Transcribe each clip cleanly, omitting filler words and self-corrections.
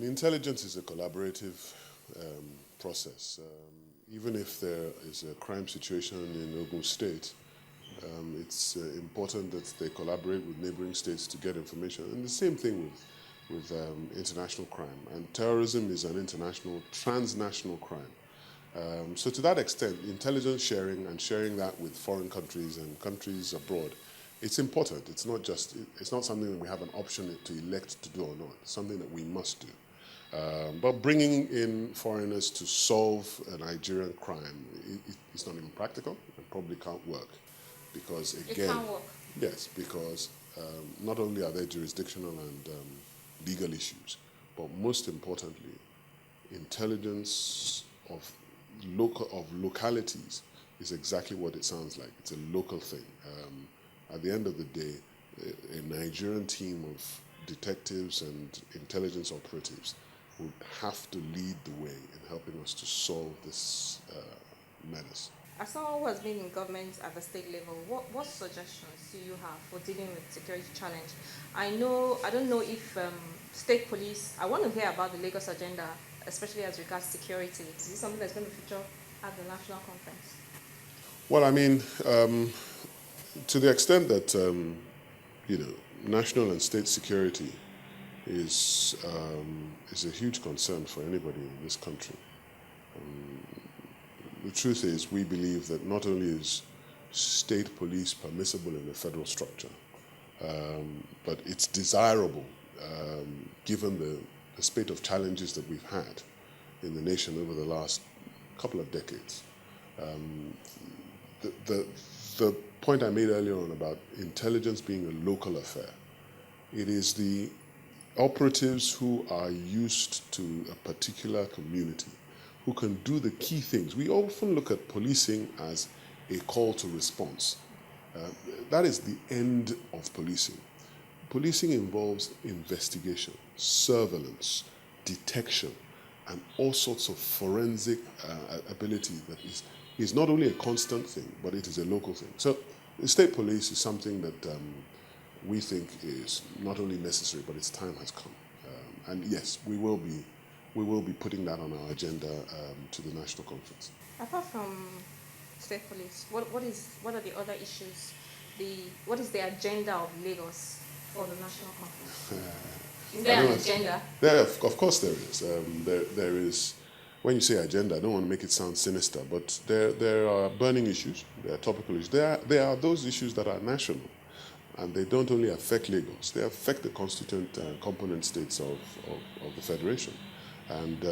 Intelligence is a collaborative process. Even if there is a crime situation in Ogun State, it's important that they collaborate with neighboring states to get information. And the same thing with international crime. And terrorism is an international, transnational crime. So to that extent, intelligence sharing and sharing that with foreign countries and countries abroad, it's important. It's not something that we have an option to elect to do or not. It's something that we must do. But bringing in foreigners to solve a Nigerian crime, it's not even practical and probably can't work. Because again, it can't work. Yes, because not only are there jurisdictional and legal issues, but most importantly, intelligence of localities is exactly what it sounds like. It's a local thing. At the end of the day, a Nigerian team of detectives and intelligence operatives would have to lead the way in helping us to solve this menace. As someone who has been in government at the state level, what suggestions do you have for dealing with security challenge? I don't know if state police, I want to hear about the Lagos agenda, especially as regards security. Is this something that's going to feature at the national conference? Well, I mean, to the extent that, national and state security is a huge concern for anybody in this country. The truth is, we believe that not only is state police permissible in the federal structure, but it's desirable, given the spate of challenges that we've had in the nation over the last couple of decades. The point I made earlier on about intelligence being a local affair, it is the operatives who are used to a particular community who can do the key things. We often look at policing as a call to response. That is the end of policing. Policing involves investigation, surveillance, detection, and all sorts of forensic ability that is not only a constant thing, but it is a local thing. So the state police is something that we think is not only necessary, but its time has come. And yes, we will be putting that on our agenda to the national conference. Apart from state police, what are the other issues? What is the agenda of Lagos for the national conference? Is there an agenda? Of course there is. There is. When you say agenda, I don't want to make it sound sinister, but there are burning issues, there are topical issues. There are those issues that are national, and they don't only affect Lagos, they affect the constituent component states of the Federation. And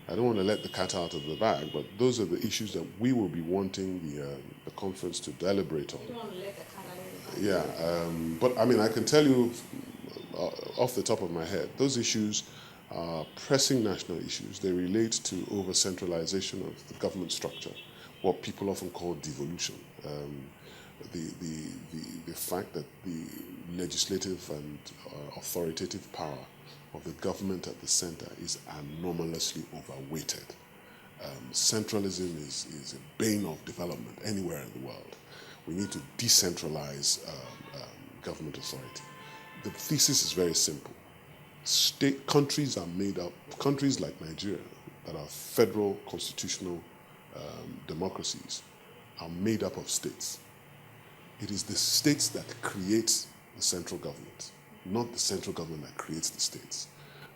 I don't want to let the cat out of the bag, but those are the issues that we will be wanting the conference to deliberate on. You don't want to let the cat out of the bag. Yeah, but I mean, I can tell you off the top of my head, those issues are pressing national issues. They relate to over-centralization of the government structure, what people often call devolution. The fact that the legislative and authoritative power of the government at the center is anomalously overweighted. Centralism is a bane of development anywhere in the world. We need to decentralize government authority. The thesis is very simple. Countries like Nigeria, that are federal constitutional democracies, are made up of states. It is the states that create the central government, not the central government that creates the states.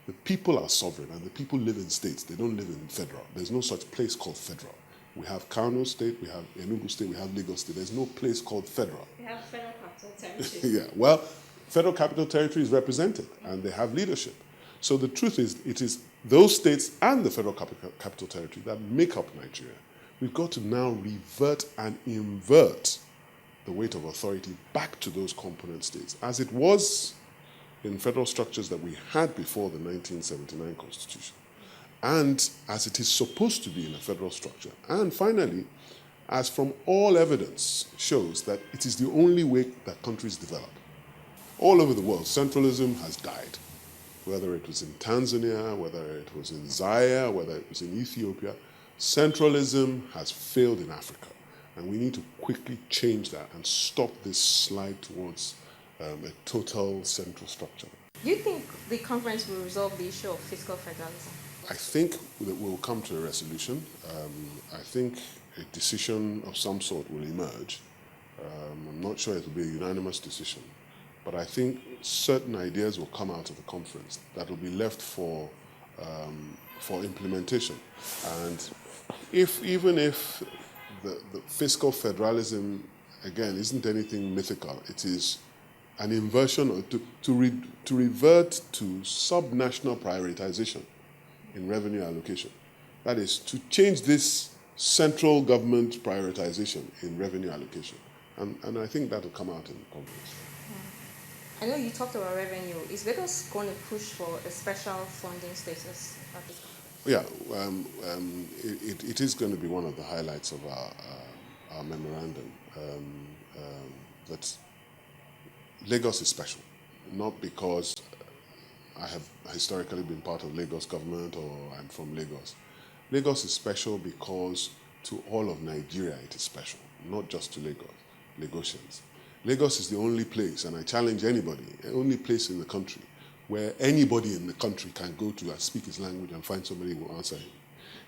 The people are sovereign, and the people live in states. They don't live in federal. There's no such place called federal. We have Kano State, we have Enugu State, we have Lagos State. There's no place called federal. We have federal capital territory. Yeah, well, federal capital territory is represented, and they have leadership. So the truth is, it is those states and the federal capital territory that make up Nigeria. We've got to now revert and invert the weight of authority back to those component states, as it was in federal structures that we had before the 1979 Constitution, and as it is supposed to be in a federal structure. And finally, as from all evidence shows that it is the only way that countries develop. All over the world, centralism has died, whether it was in Tanzania, whether it was in Zaire, whether it was in Ethiopia. Centralism has failed in Africa, and we need to quickly change that and stop this slide towards a total central structure. Do you think the conference will resolve the issue of fiscal federalism? I think that we'll come to a resolution. I think a decision of some sort will emerge. I'm not sure it will be a unanimous decision, but I think certain ideas will come out of the conference that will be left for implementation. And even if the fiscal federalism, again, isn't anything mythical, it is an inversion or to revert to subnational prioritization in revenue allocation. That is, to change this central government prioritization in revenue allocation. And I think that will come out in the conference. I know you talked about revenue. Is Lagos going to push for a special funding status at this conference? Yeah, it is going to be one of the highlights of our memorandum, that Lagos is special, not because I have historically been part of Lagos government or I'm from Lagos. Lagos is special because to all of Nigeria it is special, not just to Lagosians. Lagos is the only place, and I challenge anybody, the only place in the country where anybody in the country can go to and speak his language and find somebody who will answer him.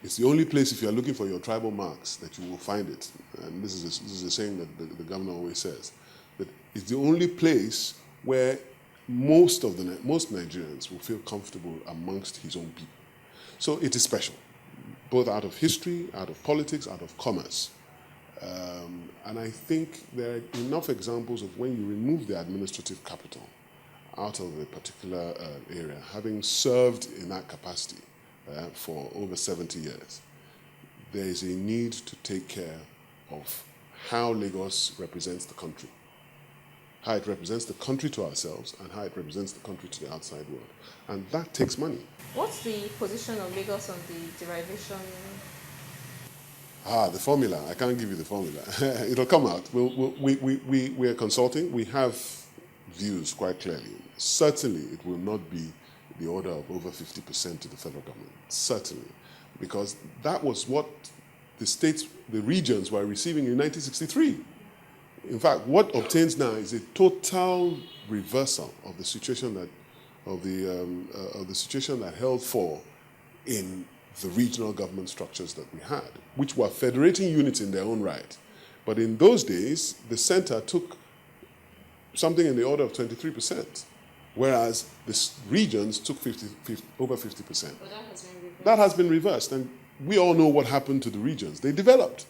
It's the only place, if you're looking for your tribal marks, that you will find it. And this is a saying that the governor always says, that it's the only place where most Nigerians will feel comfortable amongst his own people. So it is special, both out of history, out of politics, out of commerce. And I think there are enough examples of when you remove the administrative capital out of a particular area, having served in that capacity for over 70 years, there is a need to take care of how Lagos represents the country, how it represents the country to ourselves, and how it represents the country to the outside world. And that takes money. What's the position of Lagos on the derivation? The formula. I can't give you the formula. It'll come out. We are consulting. We have views quite clearly. Certainly, it will not be the order of over 50% to the federal government. Certainly. Because that was what the states, the regions were receiving in 1963. In fact, what obtains now is a total reversal of the situation that held for in the regional government structures that we had, which were federating units in their own right. But in those days, the center took something in the order of 23%, whereas the regions took over 50%. But that has been reversed. That has been reversed, and we all know what happened to the regions. They developed,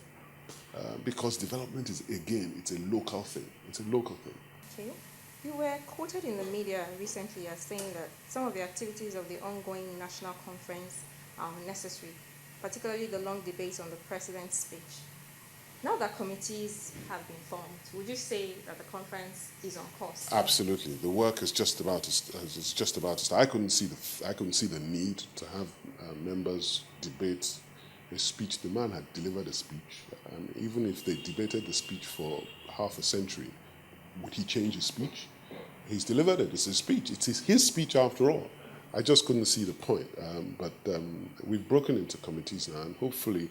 because development is, again, it's a local thing. It's a local thing. Okay. You were quoted in the media recently as saying that some of the activities of the ongoing national conference are unnecessary, particularly the long debates on the president's speech. Now that committees have been formed, would you say that the conference is on course? Absolutely, the work is just about to start. I couldn't see the need to have members debate a speech. The man had delivered a speech, and even if they debated the speech for half a century, would he change his speech? He's delivered it. It's his speech. It's his speech after all. I just couldn't see the point. But we've broken into committees now, and hopefully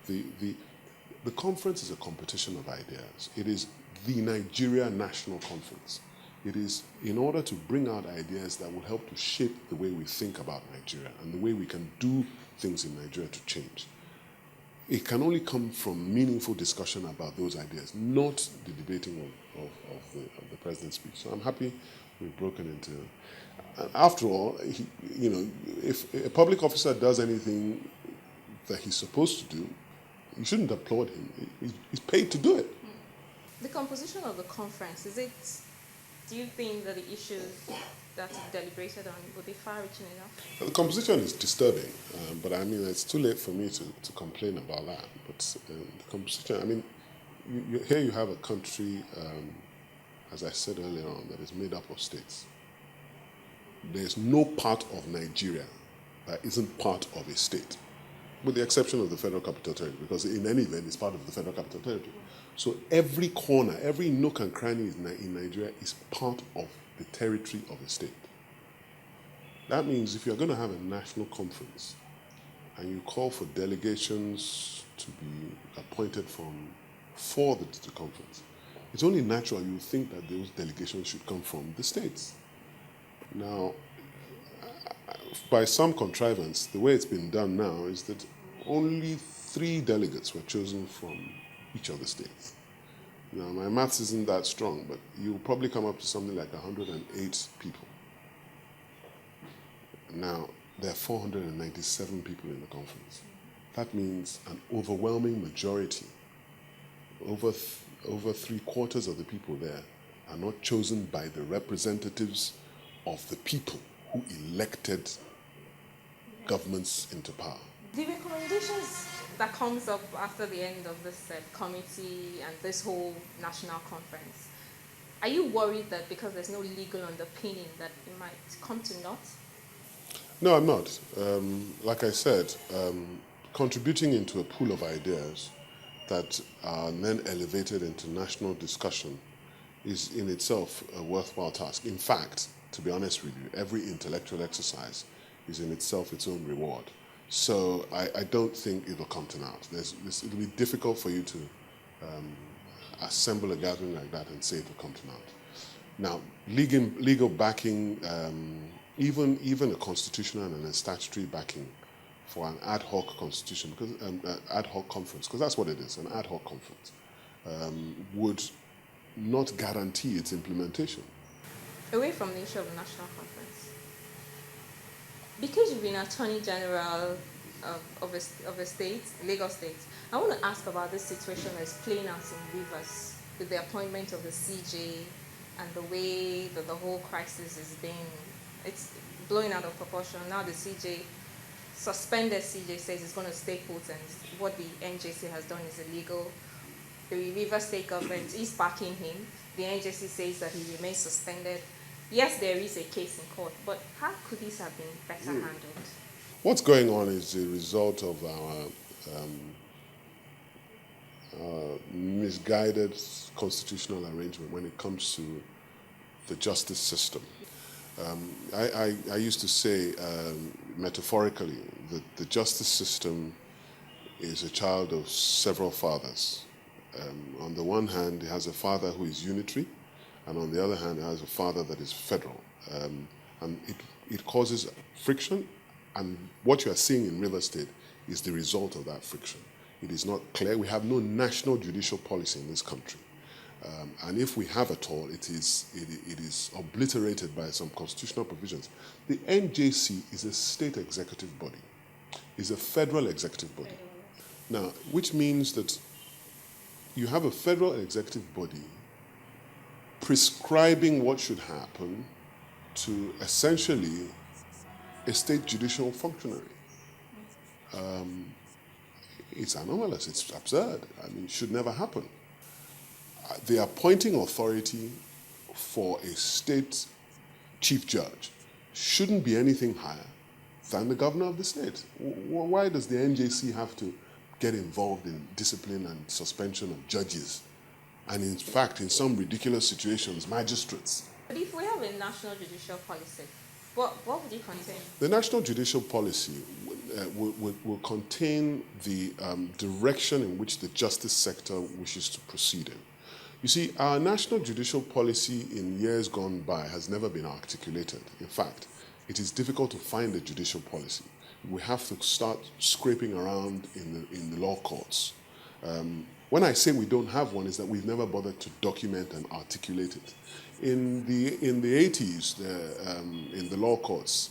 the conference is a competition of ideas. It is the Nigeria National Conference. It is in order to bring out ideas that will help to shape the way we think about Nigeria and the way we can do things in Nigeria to change. It can only come from meaningful discussion about those ideas, not the debating of the president's speech. So I'm happy we've broken into. After all, if a public officer does anything that he's supposed to do, you shouldn't applaud him. He's paid to do it. The composition of the conference, do you think that the issues that are deliberated on will be far-reaching enough? The composition is disturbing, but I mean, it's too late for me to complain about that. But the composition, I mean, here you have a country, as I said earlier on, that is made up of states. There's no part of Nigeria that isn't part of a state, with the exception of the Federal Capital Territory, because in any event, it's part of the Federal Capital Territory. So every corner, every nook and cranny in Nigeria is part of the territory of a state. That means if you're going to have a national conference and you call for delegations to be appointed for the conference, it's only natural you think that those delegations should come from the states. Now, by some contrivance, the way it's been done now is that only 3 delegates were chosen from each of the states. Now, my maths isn't that strong, but you'll probably come up to something like 108 people. Now, there are 497 people in the conference. That means an overwhelming majority, over 3/4 of the people there, are not chosen by the representatives of the people who elected governments into power. The recommendations that comes up after the end of this committee and this whole national conference, are you worried that because there's no legal underpinning that it might come to naught? No, I'm not. Like I said, contributing into a pool of ideas that are then elevated into national discussion is in itself a worthwhile task. In fact, to be honest with you, every intellectual exercise is in itself its own reward. So I don't think it'll come to naught. It'll be difficult for you to assemble a gathering like that and say it'll come to naught. Now, legal backing, even a constitutional and a statutory backing for an ad hoc constitution, because ad hoc conference, because that's what it is, an ad hoc conference, would not guarantee its implementation. Away from the issue of the national conference, because you've been Attorney General of a state, Lagos State, I want to ask about this situation that's playing out in Rivers with the appointment of the CJ and the way that the whole crisis is it's blowing out of proportion. Now the suspended CJ says it's going to stay put, and what the NJC has done is illegal. The Rivers State government is backing him. The NJC says that he remains suspended. Yes, there is a case in court, but how could this have been better handled? What's going on is a result of our misguided constitutional arrangement when it comes to the justice system. I used to say metaphorically that the justice system is a child of several fathers. On the one hand, it has a father who is unitary, and on the other hand, it has a father that is federal. And it causes friction, and what you are seeing in River State is the result of that friction. It is not clear. We have no national judicial policy in this country. And if we have at all, it is obliterated by some constitutional provisions. The NJC is a state executive body, is a federal executive body. Now, which means that you have a federal executive body prescribing what should happen to essentially a state judicial functionary. It's anomalous, it's absurd. I mean, it should never happen. The appointing authority for a state chief judge shouldn't be anything higher than the governor of the state. Why does the NJC have to get involved in discipline and suspension of judges? And in fact, in some ridiculous situations, magistrates. But if we have a national judicial policy, what would it contain? The national judicial policy will contain the direction in which the justice sector wishes to proceed in. You see, our national judicial policy in years gone by has never been articulated. In fact, it is difficult to find a judicial policy. We have to start scraping around in the law courts. When I say we don't have one, is that we've never bothered to document and articulate it. In the 80s, in the law courts,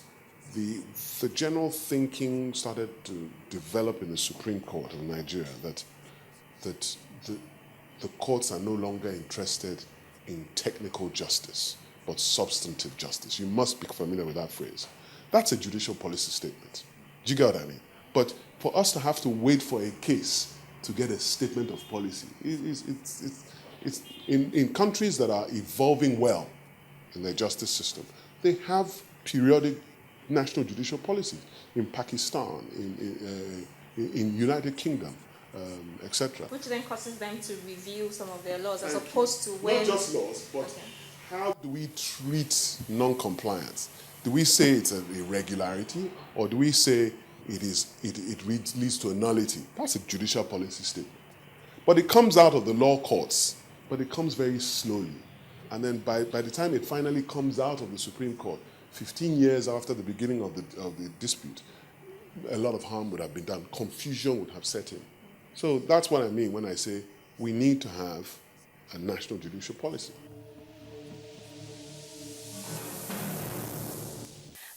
the general thinking started to develop in the Supreme Court of Nigeria that the courts are no longer interested in technical justice, but substantive justice. You must be familiar with that phrase. That's a judicial policy statement. Do you get what I mean? But for us to have to wait for a case to get a statement of policy, it's in countries that are evolving well in their justice system, they have periodic national judicial policies. In Pakistan, in United Kingdom, etc. Which then causes them to review some of their laws as opposed to when... Not just laws, but how do we treat non-compliance? Do we say it's an irregularity, or do we say it leads to a nullity? That's a judicial policy statement. But it comes out of the law courts, but it comes very slowly. And then by the time it finally comes out of the Supreme Court, 15 years after the beginning of the dispute, a lot of harm would have been done. Confusion would have set in. So that's what I mean when I say we need to have a national judicial policy.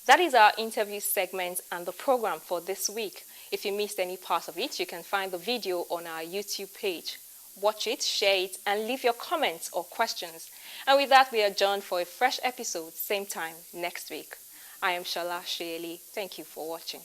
That is our interview segment and the program for this week. If you missed any part of it, you can find the video on our YouTube page. Watch it, share it, and leave your comments or questions. And with that, we adjourn for a fresh episode, same time next week. I am Shala Sheeli. Thank you for watching.